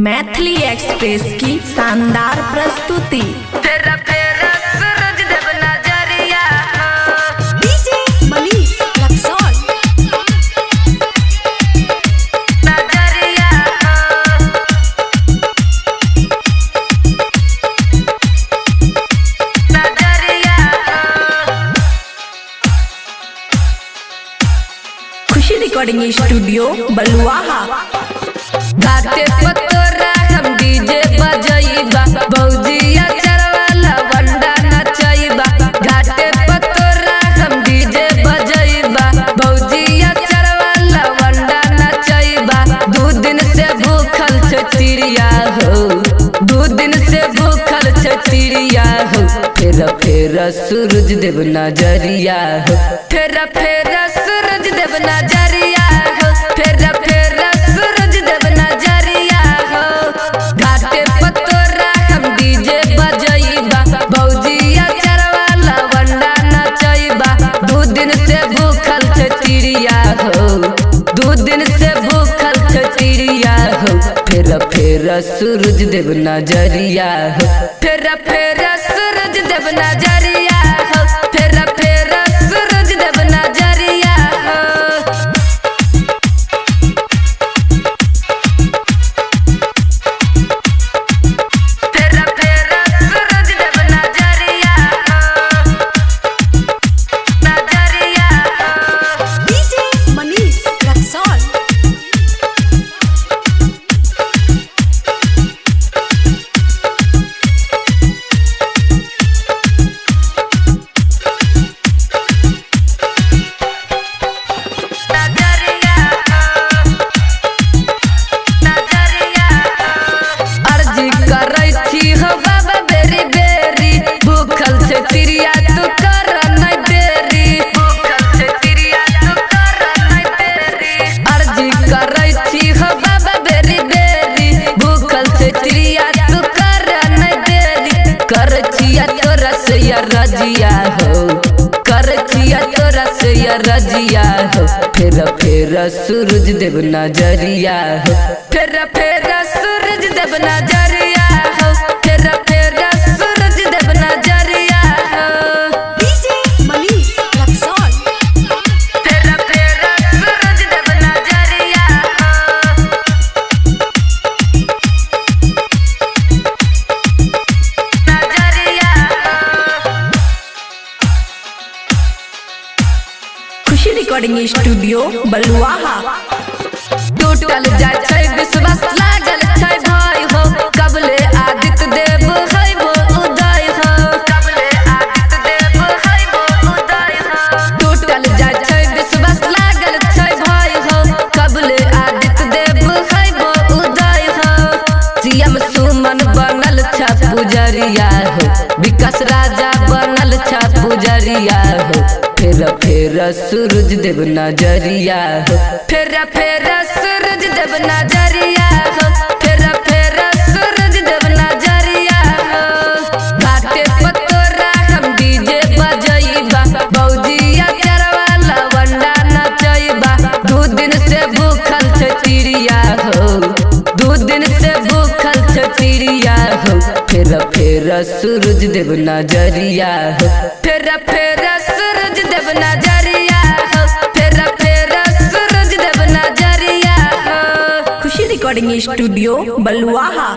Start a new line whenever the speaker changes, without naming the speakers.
Maithili express की शानदार प्रस्तुति।
तेरा तेरा सूरज देव नजरिया
डीजे मनीष रक्सौल
नजरिया नजरिया
खुशी रिकॉर्डिंग स्टूडियो बलुआहा।
घाटे पतोरा हम डीजे बजइबा भौजिया चरवाला वंडा नचइबा। घाटे पतोरा हम डीजे बजइबा भौजिया चरवाला वंडा नचइबा। 2 दिन से भूखल छ चिड़िया हो, 2 दिन से भूखल छ चिड़िया हो। फेर सूरज देव नजरिया हो, फेर सूरज देव नजरिया हो, फेर सूरज देव नजरिया हो। घाटे पतोरा हम डीजे बजइबा भौजिया चरवाला वंडा नचइबा। 2 दिन से भूखल छ चिड़िया हो, 2 दिन से भूखल छ चिड़िया हो। फेर सूरज देव नजरिया हो, फेर सूरज देव नजरिया हो, फेर सूरज देव नजरिया हो। तेरा तेरा सूरज देव नजरिया नजरिया
डीजे मनीष रक्सौल
नजरिया नजरिया अर्जी करै छी हो बाबा बेरी बेरी। भूखल छै चिड़िया तू कर नहीं देरी, भूखल छै चिड़िया तू कर नहीं देरी। अर्जी करै छी हो बाबा बेरी बेरी। भूखल छै चिड़िया तू कर नहीं देरी। कर छिया तोरा से या रजिया हो, कर छिया तोरा से या रजिया हो। फेर सूरज देव नजरिया हो, फेर सूरज देव नजरिया हो, फेर सूरज देव नजरिया हो।
डीजे मनीष रक्सौल
फेर सूरज देव नजरिया हो नजरिया
खुशी रिकॉर्डिंग स्टूडियो बलुआहा।
टूटल जाय छै विश्वास लागल छै भाई हो। कबले आदित्य देव हैबो उदय हो, कबले आदित्य देव हैबो उदय हो। टूटल जाय छै विश्वास लागल छै भाई हो। कबले आदित्य देव हैबो उदय हो। सीएम सुमन बनल छ पुजरिया हो, विकास राजा बनल छ पुजरिया हो। फेर सूरज देव नजरिया हो, फेर सूरज देव नजरिया हो, फेर सूरज देव नजरिया हो। घाटे पतोरा हम डीजे बजइबा भौजिया चरवाला वंडा नचइबा। 2 दिन से भूखल छ चिड़िया हो, 2 दिन से भूखल छ चिड़िया हो। फेर सूरज देव नजरिया हो, फेर सूरज देव नजरिया हो, फेर सूरज देव नजरिया हो।
खुशी रिकॉर्डिंग स्टूडियो बलुआहा।